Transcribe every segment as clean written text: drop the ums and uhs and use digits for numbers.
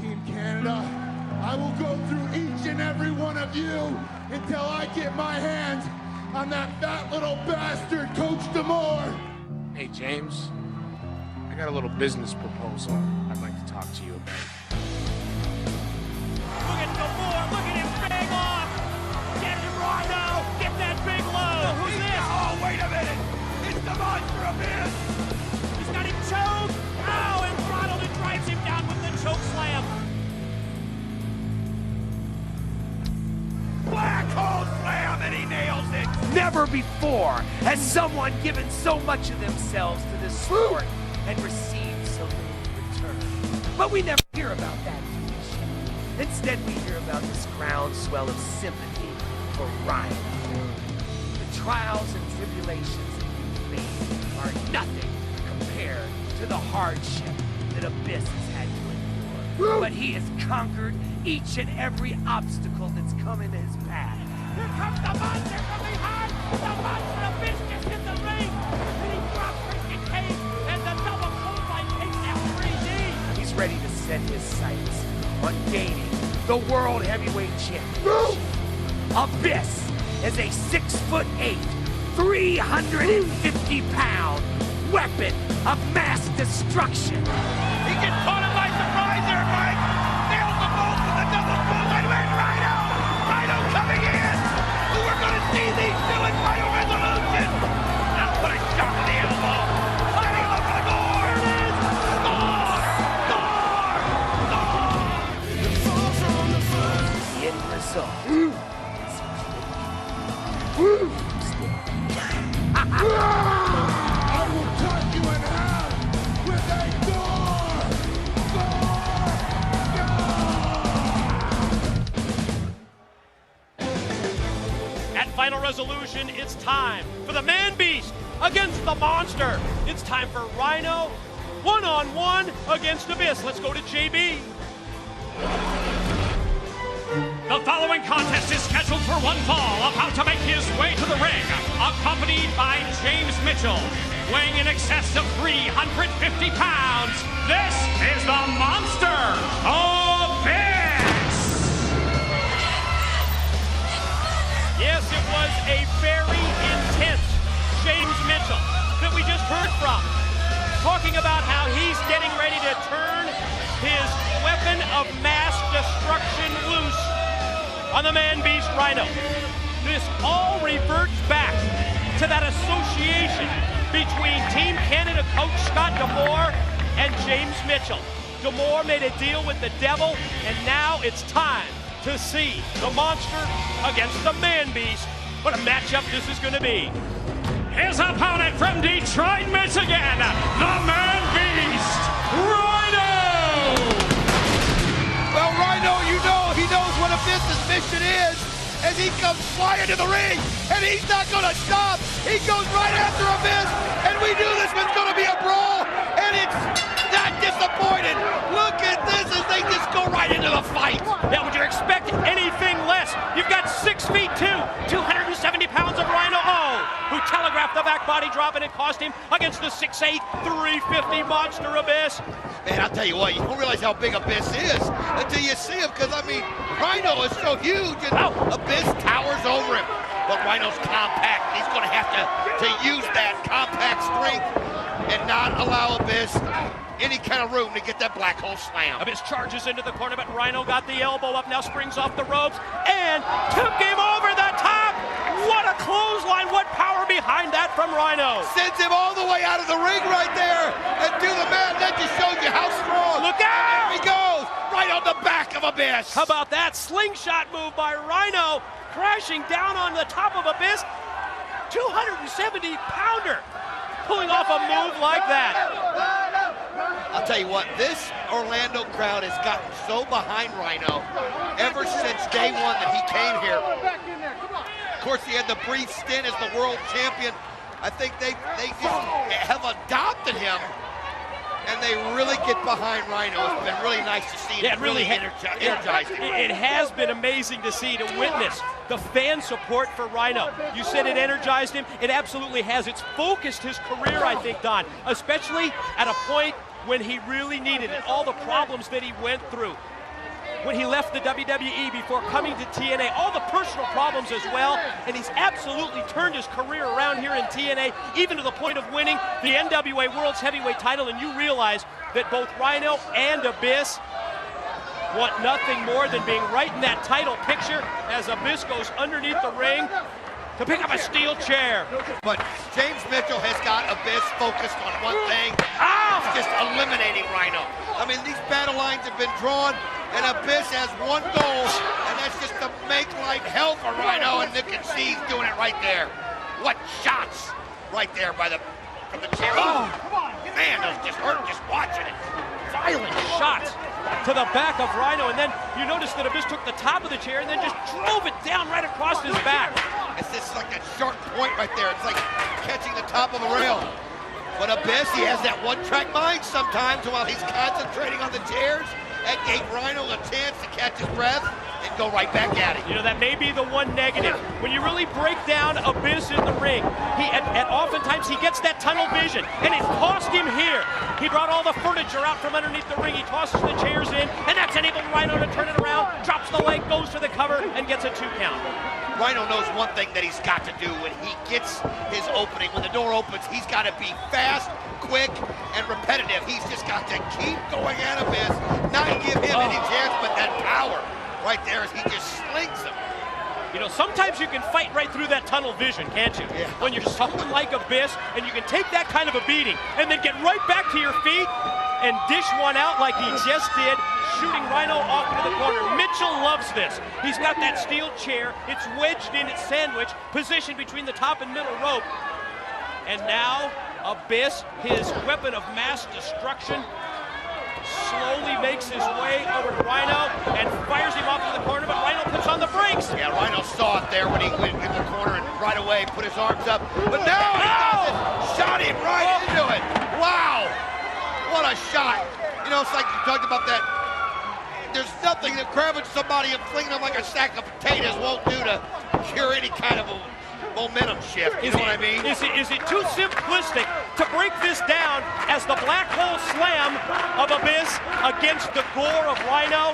Team Canada. I will go through each and every one of you until I get my hands on that fat little bastard, Coach D'Amore. Hey, James. I got a little business proposal I'd like to talk to you about. Look at D'Amore. Look at him bang off. Get him, Rhino. Get that big low. Who's this? Oh, wait a minute. It's the Monster Abyss. He's got him choked. Oh, and throttled and drives him down with the choke slam. Black hole slam, and he nails it. Never before has someone given so much of themselves to the sport and received so little in return. But we never hear about that, do we, Shane? Instead, we hear about this groundswell of sympathy for Ryan. The trials and tribulations that you've faced are nothing compared to the hardship that Abyss has had to endure. But he has conquered each and every obstacle that's come into his path. Here comes the monster from behind. The Monster Abyss just hit the ring. And he drops Christian Cage, and the double clothesline takes out 3D. He's ready to set his sights on gaining the World Heavyweight Championship. Abyss is a 6'8", 350-pound weapon of mass destruction. He gets caught him by surprise there, Mike. Nails them both with a double clothesline. And Rhino! Rhino coming in! We're going to see these two in Final Resolution! Now put a shot to the elbow. Setting him up for the gore! Here it is! Gore! The end result I will cut you in half with a At Final Resolution, it's time for the Man-Beast against the Monster. It's time for Rhino one-on-one against Abyss. Let's go to JB. The following contest is scheduled for one fall, about to make his way to the ring, accompanied by James Mitchell, weighing in excess of 350 pounds. This is the Monster Abyss! Yes, it was a very intense James Mitchell that we just heard from, talking about how he's getting ready to turn his weapon of mass destruction loose on the Man-Beast Rhino. This all reverts back to that association between Team Canada coach Scott D'Amore and James Mitchell. D'Amore made a deal with the devil, and now it's time to see the Monster against the Man-Beast. What a matchup this is going to be. His opponent from Detroit, Michigan, the Man-Beast, Rhino! Well, Rhino, you know he knows what Abyss's mission is as he comes flying to the ring, and he's not going to stop. He goes right after Abyss, and we knew this was going to be a brawl, and it's not disappointed. Look at this as they just go right into the fight. Now, would you expect anything less? You've got 6'2", 270 pounds of Rhino who telegraphed the back body drop, and it cost him against the 6'8", 350 Monster Abyss. Man, I'll tell you what, you don't realize how big Abyss is until you see him, because, I mean, Rhino is so huge, and Abyss towers over him. But Rhino's compact. He's going to have to use that compact strength and not allow Abyss any kind of room to get that black hole slam. Abyss charges into the corner, but Rhino got the elbow up, now springs off the ropes, and took him over the top! What a clothesline, what power behind that from Rhino! Sends him all the way out of the ring right there, and to the man, that just shows you how strong. Look out! And there he goes, right on the back of Abyss. How about that slingshot move by Rhino, crashing down on the top of Abyss? 270-pounder pulling off a move like that. I'll tell you what, this Orlando crowd has gotten so behind Rhino ever since day one that he came here. Of course, he had the brief stint as the world champion. I think they just have adopted him, and they really get behind Rhino. It's been really nice to see him. Yeah, it really energized him. It has been amazing to see, to witness the fan support for Rhino. You said it energized him. It absolutely has. It's focused his career, I think, Don, especially at a point when he really needed it. All the problems that he went through. when he left the WWE before coming to TNA. All the personal problems as well, and he's absolutely turned his career around here in TNA, even to the point of winning the NWA World's Heavyweight title. And you realize that both Rhino and Abyss want nothing more than being right in that title picture as Abyss goes underneath the ring to pick up a steel chair. But James Mitchell has got Abyss focused on one thing. It's just eliminating Rhino. I mean, these battle lines have been drawn, and Abyss has one goal, and that's just to make life hell for Rhino, and you can see he's doing it right there. What shots right there from the chair. Oh, man, those just hurt just watching it. Violent shots to the back of Rhino, and then you notice that Abyss took the top of the chair and then just drove it down right across his back. It's just like a sharp point right there. It's like catching the top of a rail. But Abyss, he has that one-track mind sometimes while he's concentrating on the chairs. That gave Rhino a chance to catch his breath and go right back at it. You know, that may be the one negative. When you really break down Abyss in the ring, and oftentimes he gets that tunnel vision, and it cost him here. He brought all the furniture out from underneath the ring. He tosses the chairs in, and that's enabled Rhino to turn it around, drops the leg, goes to the cover, and gets a 2 count. Rhino knows one thing that he's got to do when he gets his opening. When the door opens, he's got to be fast, quick, and repetitive. He's just got to keep going at Abyss, not give him any chance, but that power right there as he just slings him. You know, sometimes you can fight right through that tunnel vision, can't you? Yeah. When you're someone like Abyss, and you can take that kind of a beating, and then get right back to your feet and dish one out like he just did, shooting Rhino off into the corner. Mitchell loves this. He's got that steel chair. It's wedged in, it's sandwiched, positioned between the top and middle rope. And now, Abyss, his weapon of mass destruction, slowly makes his way over to Rhino and fires him off to the corner, but Rhino puts on the brakes. Yeah, Rhino saw it there when he went in the corner and right away put his arms up. But now he does it. Shot him right into it. Wow. What a shot. You know, it's like you talked about that. There's nothing that grabbing somebody and flinging them like a sack of potatoes won't do to cure any kind of a momentum shift. You know what I mean? Is it too simplistic to break this down as the black hole slam of Abyss against the gore of Rhino?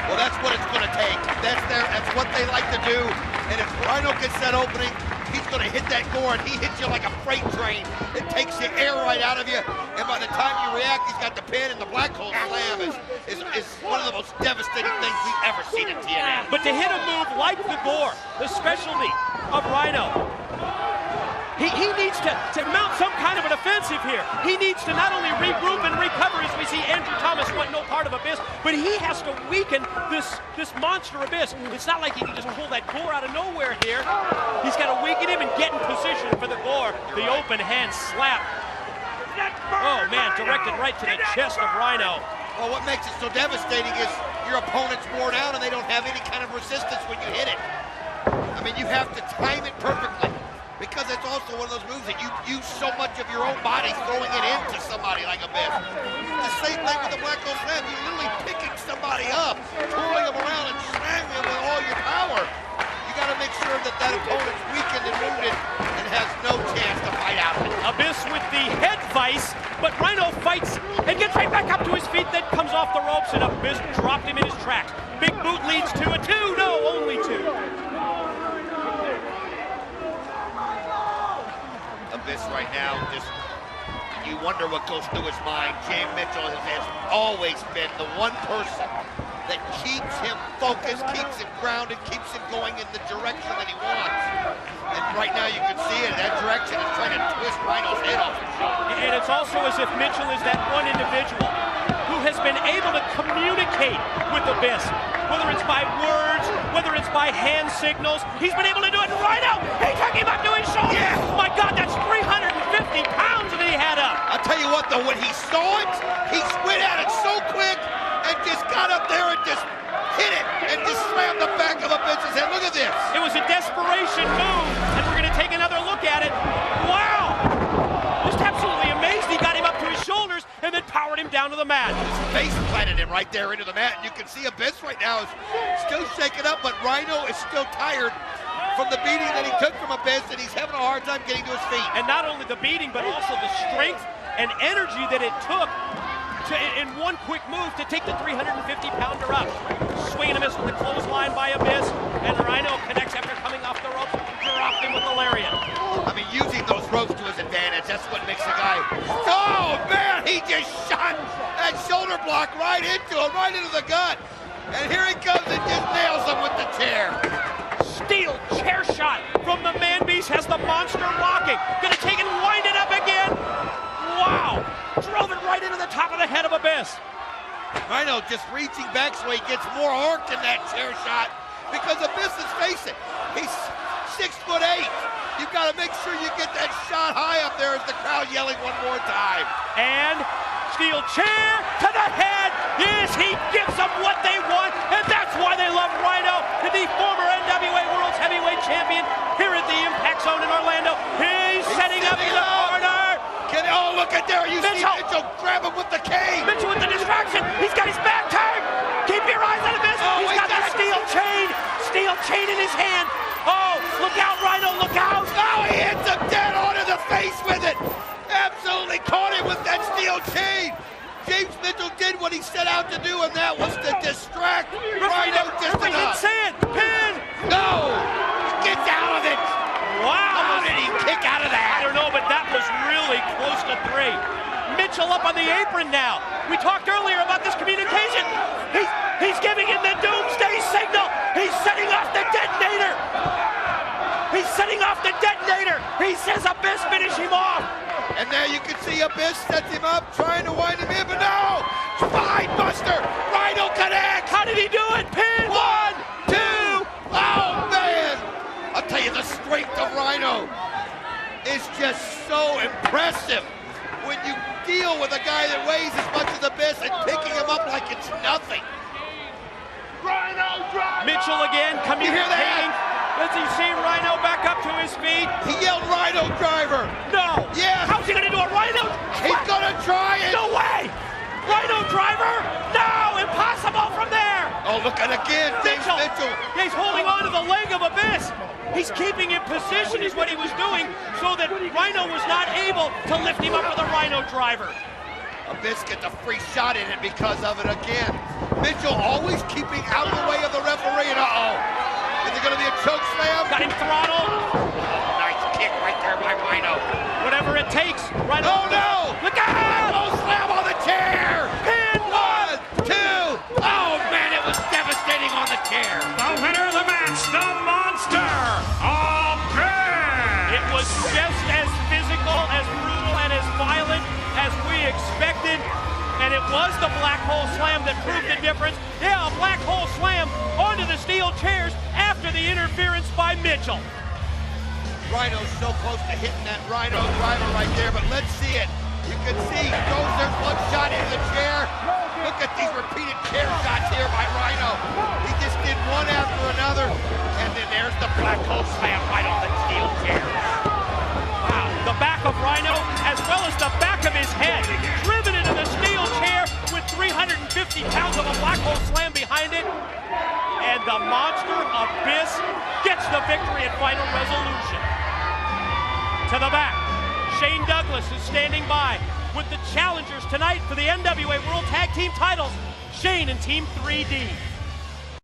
Well, that's what it's going to take. That's what they like to do. And if Rhino gets that opening, he's going to hit that gore, and he hits you like a freight train. It takes the air right out of you, and by the time you react, he's got the pin, and the black hole slam is one of the most devastating things we've ever seen in TNA. But to hit a move like the gore, the specialty of Rhino, he needs to mount some kind of an offensive here. He needs to not only regroup and recover, as we see Andrew Thomas want no part of Abyss, but he has to weaken this monster Abyss. It's not like he can just pull that gore out of nowhere here. He's got to weaken him and get in position for the gore. The open hand slap. Oh man, directed right to the chest of Rhino. Well, what makes it so devastating is your opponent's worn out and they don't have any kind of resistance when you hit it. I mean, you have to time it perfectly, because it's also one of those moves that you use so much of your own body throwing it into somebody like Abyss. The same thing with the black hole slam. You're literally picking somebody up, twirling them around and slamming them with all your power. You got to make sure that opponent's weakened and wounded and has no chance to fight out of it. Abyss with the head vice, but Rhino fights and gets right back up to his feet, then comes off the ropes, and Abyss dropped him in his tracks. Big boot leads to a 2, no, only 2. Abyss right now, just you wonder what goes through his mind. James Mitchell has always been the one person that keeps him focused, keeps him grounded, keeps him going in the direction that he wants. And right now you can see it, that direction is trying to twist Rhino's head off his shoulder. And it's also as if Mitchell is that one individual who has been able to communicate with Abyss, whether it's by words, whether it's by hand signals. He's been able to do it. Rhino, he took him up to his shoulder. Yeah. My God, that's 350 pounds that he had up. I'll tell you what though, when he saw it, he went at it so quick and just got up there and just hit it and just slammed the back of Abyss's head. Look at this. It was a desperation move, and we're going to take another look at it. Wow! Just absolutely amazed. He got him up to his shoulders and then powered him down to the mat. His face planted him right there into the mat, and you can see Abyss right now is still shaken up, but Rhino is still tired from the beating that he took from Abyss, and he's having a hard time getting to his feet. And not only the beating, but also the strength and energy that it took in one quick move to take the 350-pounder up. block right into him, right into the gut. And here he comes and just nails him with the chair. Steel chair shot from the man beast, has the monster rocking. Gonna take it, wind it up again. Wow, drove it right into the top of the head of Abyss. Rhino just reaching back so he gets more arced in that chair shot because Abyss, let's face it, he's 6'8". You've got to make sure you get that shot high up there as the crowd yelling one more time. And steel chair to the head. Yes, he gives them what they want, and that's why they love Rhino, the former NWA World's Heavyweight Champion here at the Impact Zone in Orlando. He's setting up in the corner. Oh, look at there. You see Mitchell grab him with the cane. Mitchell with the distraction. He's got his back turned. Keep your eyes on Abyss. Oh, he's got the steel chain in his hand. Oh, look out, Rhino, look out. Oh, he hits him dead on in the face with it. Absolutely caught him with that steel chain. James Mitchell did what he set out to do, and that was to distract Rhino just enough. Pin. No, he gets out of it. Wow. How did he kick out of that? I don't know, but that was really close to 3. Mitchell up on the apron now. We talked earlier about this communication. He's giving him the doomsday signal. He's setting off the detonator. He's setting off the detonator. He says Abyss, finish him off. And there you can see Abyss sets him up, trying to wind him in, but no! Spine buster! Rhino connects! How did he do it? Pin! 1, 2! Oh, man! I'll tell you, the strength of Rhino is just so impressive. When you deal with a guy that weighs as much as Abyss and picking him up like it's nothing. Rhino driver! Mitchell again communicating. Does he see Rhino back up to his feet? He yelled Rhino driver! No! Yes! How's he gonna do a Rhino? He's gonna try it! No way! Rhino driver? No! Impossible from there! Oh, look at again, James Mitchell! He's holding on to the leg of Abyss. He's keeping in position is what he was doing so that Rhino was not able to lift him up with a Rhino driver. Abyss gets a free shot in it because of it again. Mitchell always keeping out of the way of the referee, and is it going to be a choke slam? Got him throttled. Nice kick right there by Rhino. Whatever it takes. Rhino. Oh no! Look out! Oh, slam on the chair! Pin! 1, 2! Oh man, it was devastating on the chair. The winner of the match, the Monster, Abyss! It was just as physical, as brutal, and as violent as we expected. And it was the black hole slam that proved the difference. Yeah, a black hole slam onto the steel chairs after the interference by Mitchell. Rhino's so close to hitting that Rhino driver right there, but let's see it. You can see he goes, there's one shot into the chair. Look at these repeated chair shots here by Rhino. He just did one after another, and then there's the black hole slam right on the steel chair. Wow, the back of Rhino as well as the back of his head, driven into the steel chair with 350 pounds of a black hole slam behind it. And the monster Abyss gets the victory at Final Resolution. To the back, Shane Douglas is standing by with the challengers tonight for the NWA World Tag Team titles, Shane and Team 3D.